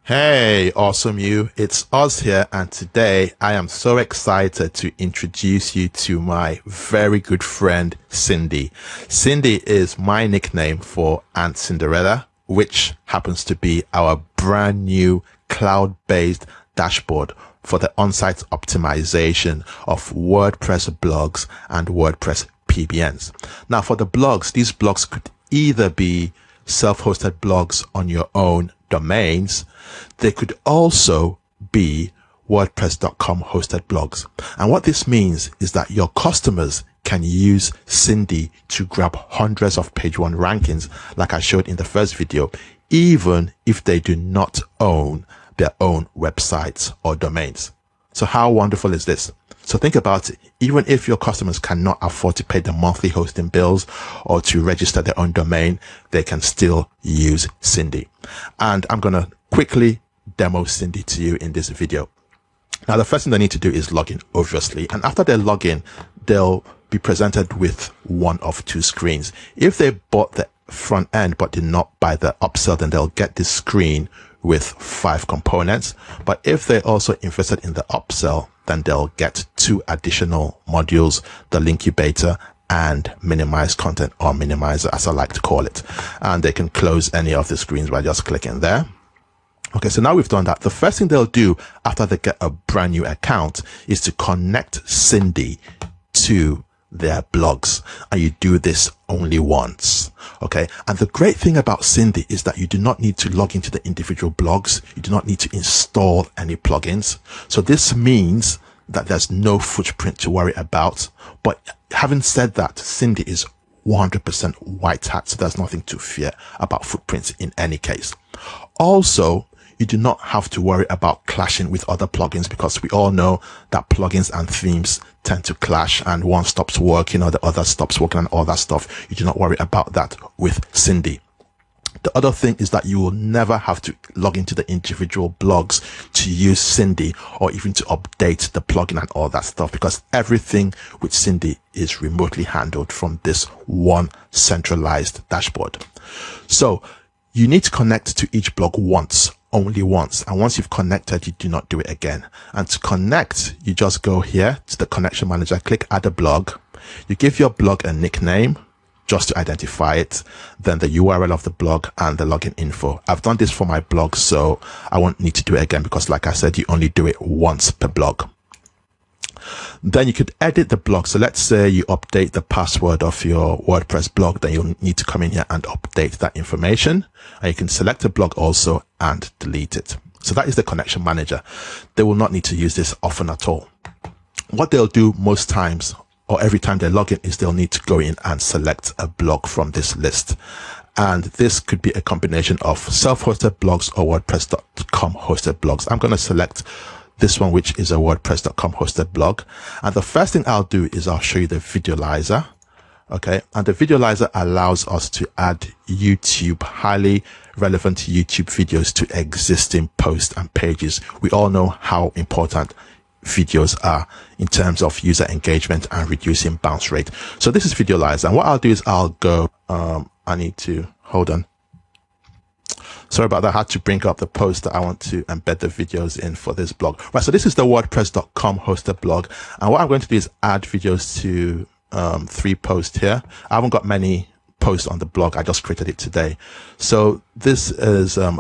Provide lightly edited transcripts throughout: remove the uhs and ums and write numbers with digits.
Hey, awesome you. It's Oz here, and today I am so excited to introduce you to my very good friend, Cindy. Cindy is my nickname for Ant Cinderella, which happens to be our brand new cloud-based dashboard for the on-site optimization of WordPress blogs and WordPress PBNs. Now, for the blogs, these blogs could either be self-hosted blogs on your own domains. They could also be WordPress.com hosted blogs. And what this means is that your customers can use Cindy to grab hundreds of page one rankings, like I showed in the first video, even if they do not own their own websites or domains. So how wonderful is this? So think about it. Even if your customers cannot afford to pay the monthly hosting bills or to register their own domain, they can still use Cindy. And I'm going to quickly demo Cindy to you in this video. Now, the first thing they need to do is log in, obviously. And after they log in, they'll be presented with one of two screens. If they bought the front end but did not buy the upsell, then they'll get this screen with 5 components. But if they also invested in the upsell, then they'll get 2 additional modules, the incubator and minimize content, or minimizer as I like to call it. And they can close any of the screens by just clicking there. Okay, so now we've done that. The first thing they'll do after they get a brand new account is to connect Cindy to their blogs, and you do this only once. Okay, and the great thing about Cindy is that you do not need to log into the individual blogs. You do not need to install any plugins. So this means that there's no footprint to worry about. But having said that, Cindy is 100% white hat, so there's nothing to fear about footprints in any case. Also, you do not have to worry about clashing with other plugins, because we all know that plugins and themes tend to clash, and one stops working or the other stops working and all that stuff. You do not worry about that with Cindy. The other thing is that you will never have to log into the individual blogs to use Cindy, or even to update the plugin and all that stuff, because everything with Cindy is remotely handled from this one centralized dashboard. So you need to connect to each blog once, only once. And once you've connected, you do not do it again. And to connect, you just go here to the connection manager, click add a blog. You give your blog a nickname just to identify it, then the URL of the blog and the login info. I've done this for my blog, so I won't need to do it again, because like I said, you only do it once per blog. Then you could edit the blog. So let's say you update the password of your WordPress blog, then you'll need to come in here and update that information. And you can select a blog also and delete it. So that is the connection manager. They will not need to use this often at all. What they'll do most times, or every time they log in, is they'll need to go in and select a blog from this list. And this could be a combination of self-hosted blogs or WordPress.com hosted blogs. I'm going to select this one, which is a WordPress.com hosted blog. And the first thing I'll do is I'll show you the visualizer. Okay. And the visualizer allows us to add YouTube, highly relevant YouTube videos to existing posts and pages. We all know how important videos are in terms of user engagement and reducing bounce rate. So this is visualizer. And what I'll do is I'll go, I need to hold on. Sorry about that. I had to bring up the post that I want to embed the videos in for this blog. Right. So this is the WordPress.com hosted blog. And what I'm going to do is add videos to 3 posts here. I haven't got many posts on the blog. I just created it today. So this is a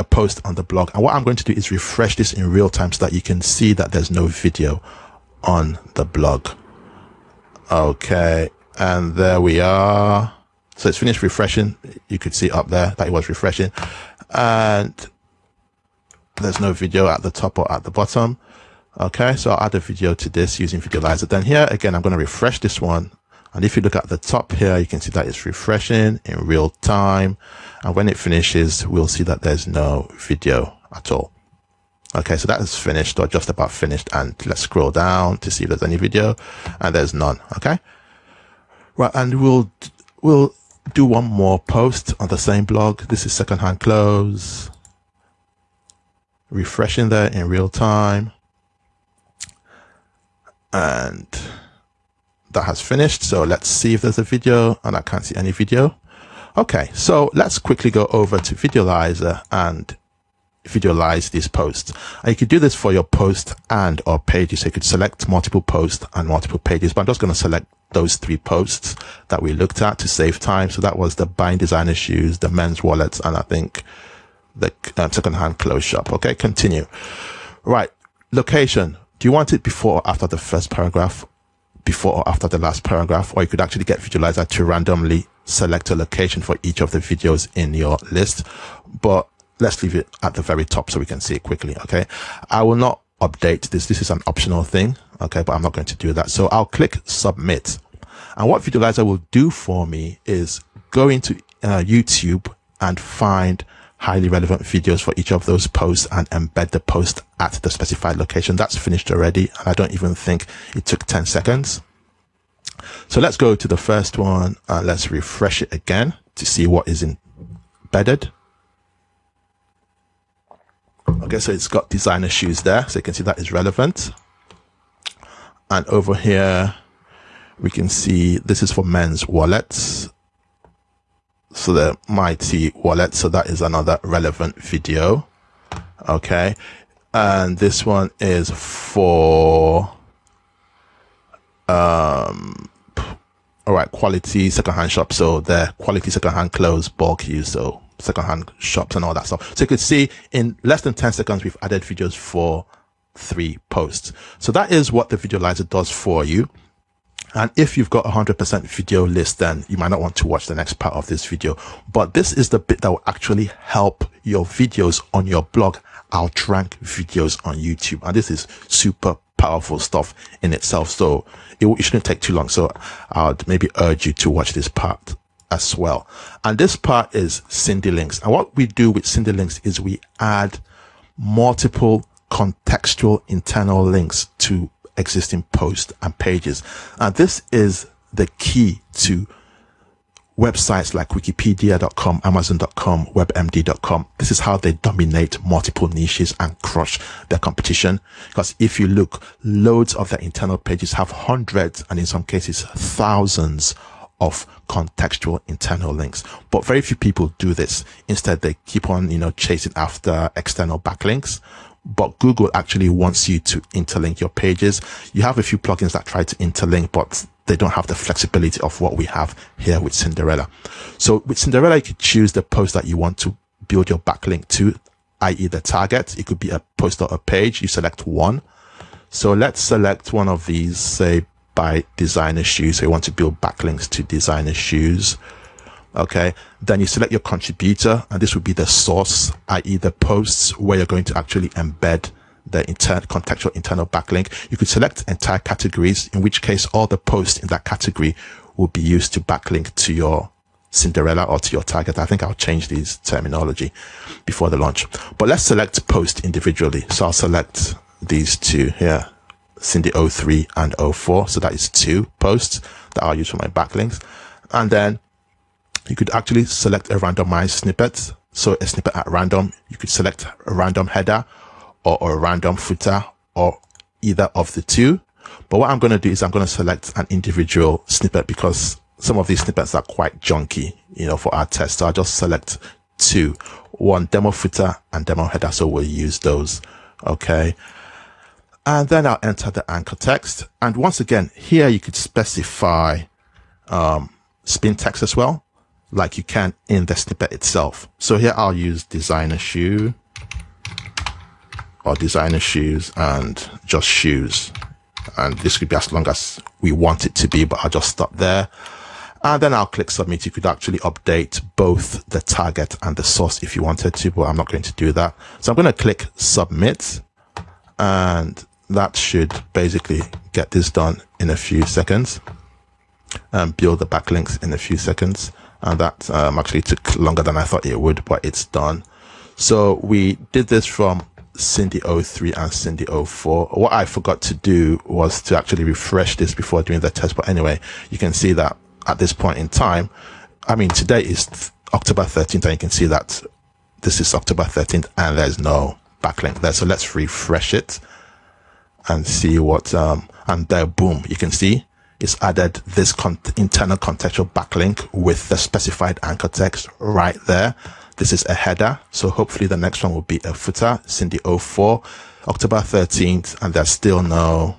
post on the blog. And what I'm going to do is refresh this in real time so that you can see that there's no video on the blog. Okay. And there we are. So it's finished refreshing. You could see up there that it was refreshing, and there's no video at the top or at the bottom. Okay, so I'll add a video to this using Visualizer. Then here again, I'm going to refresh this one. And if you look at the top here, you can see that it's refreshing in real time. And when it finishes, we'll see that there's no video at all. Okay, so that is finished, or just about finished. And let's scroll down to see if there's any video, and there's none. Okay, right, and we'll do one more post on the same blog. This is secondhand clothes. Refreshing there in real time. And that has finished. So let's see if there's a video, and I can't see any video. Okay, so let's quickly go over to Visualizer and visualize these posts. And you could do this for your post and or pages. So you could select multiple posts and multiple pages, but I'm just going to select those 3 posts that we looked at to save time. So that was the buying designer shoes, the men's wallets, and I think the second-hand clothes shop. Okay, continue. Right, location. Do you want it before or after the first paragraph, before or after the last paragraph? Or you could actually get Visualizer to randomly select a location for each of the videos in your list, but let's leave it at the very top so we can see it quickly. Okay, I will not update this. This is an optional thing. Okay, but I'm not going to do that. So I'll click submit. And what Visualizer will do for me is go into YouTube and find highly relevant videos for each of those posts and embed the post at the specified location. That's finished already, and I don't even think it took 10 seconds. So let's go to the first one and let's refresh it again to see what is embedded. Okay, so it's got designer shoes there, so you can see that is relevant. And over here, we can see this is for men's wallets. So the mighty wallet, so that is another relevant video. Okay, and this one is for all right, quality secondhand shop. So the quality secondhand clothes, bulk use, so secondhand shops and all that stuff. So you could see in less than 10 seconds we've added videos for 3 posts. So that is what the Visualizer does for you. And if you've got 100% video list, then you might not want to watch the next part of this video. But this is the bit that will actually help your videos on your blog outrank videos on YouTube. And this is super powerful stuff in itself. So it shouldn't take too long. So I'd maybe urge you to watch this part as well. And this part is Cindy links. And what we do with Cindy links is we add multiple contextual internal links to existing posts and pages. And this is the key to websites like wikipedia.com, amazon.com, webmd.com. This is how they dominate multiple niches and crush their competition. Because if you look, loads of their internal pages have hundreds and in some cases thousands of contextual internal links, but very few people do this. Instead, they keep on, chasing after external backlinks. But Google actually wants you to interlink your pages. You have a few plugins that try to interlink, but they don't have the flexibility of what we have here with Cinderella. So with Cinderella, you could choose the post that you want to build your backlink to, i.e. the target. It could be a post or a page. You select one. So let's select one of these, say by designer shoes. So you want to build backlinks to designer shoes. Okay, then you select your contributor, and this would be the source, i.e. the posts where you're going to actually embed the contextual internal backlink. You could select entire categories, in which case all the posts in that category will be used to backlink to your Cinderella or to your target. I think I'll change these terminology before the launch. But let's select post individually. So I'll select these 2 here, Cindy 03 and 04. So that is 2 posts that I'll use for my backlinks. And then you could actually select a randomized snippet. So a snippet at random, you could select a random header or a random footer or either of the 2. But what I'm going to do is I'm going to select an individual snippet because some of these snippets are quite junky, for our test. So I'll just select 2, one demo footer and demo header. So we'll use those. Okay. And then I'll enter the anchor text. And once again, here you could specify spin text as well, like you can in the snippet itself. So here I'll use designer shoe or designer shoes and just shoes. And this could be as long as we want it to be, but I'll just stop there. And then I'll click submit. You could actually update both the target and the source if you wanted to, but I'm not going to do that. So I'm going to click submit, and that should basically get this done in a few seconds and build the backlinks in a few seconds. And that actually took longer than I thought it would, but it's done. So we did this from Cindy 03 and Cindy 04. What I forgot to do was to actually refresh this before doing the test. But anyway, you can see that at this point in time, today is October 13th, and you can see that this is October 13th and there's no backlink there. So let's refresh it and see what, and there, boom, you can see it's added this internal contextual backlink with the specified anchor text right there. This is a header, so hopefully the next one will be a footer. Cindy 04, October 13th, and there's still no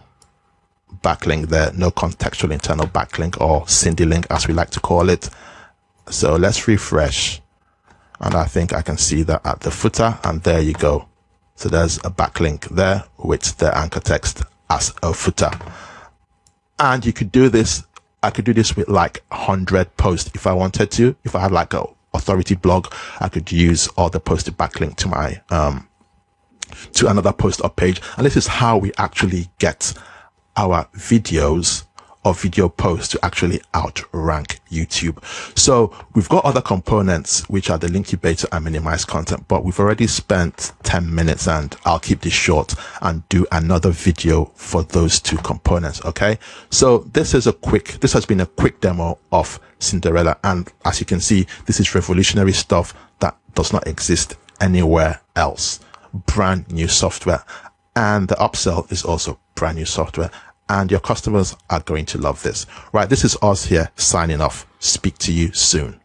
backlink there, no contextual internal backlink, or Cindy link as we like to call it. So let's refresh, and I think I can see that at the footer, and there you go. So there's a backlink there with the anchor text as a footer. And you could do this, I could do this with like 100 posts if I wanted to. If I had like a authority blog, I could use all the posted backlink to my to another post or page. And this is how we actually get our videos or video posts to actually outrank YouTube. So we've got other components, which are the linkubator and minimize content, but we've already spent 10 minutes, and I'll keep this short and do another video for those two components. Okay. So this has been a quick demo of Cinderella. And as you can see, this is revolutionary stuff that does not exist anywhere else. Brand new software. And the upsell is also brand new software. And your customers are going to love this. Right, this is Oz here signing off. Speak to you soon.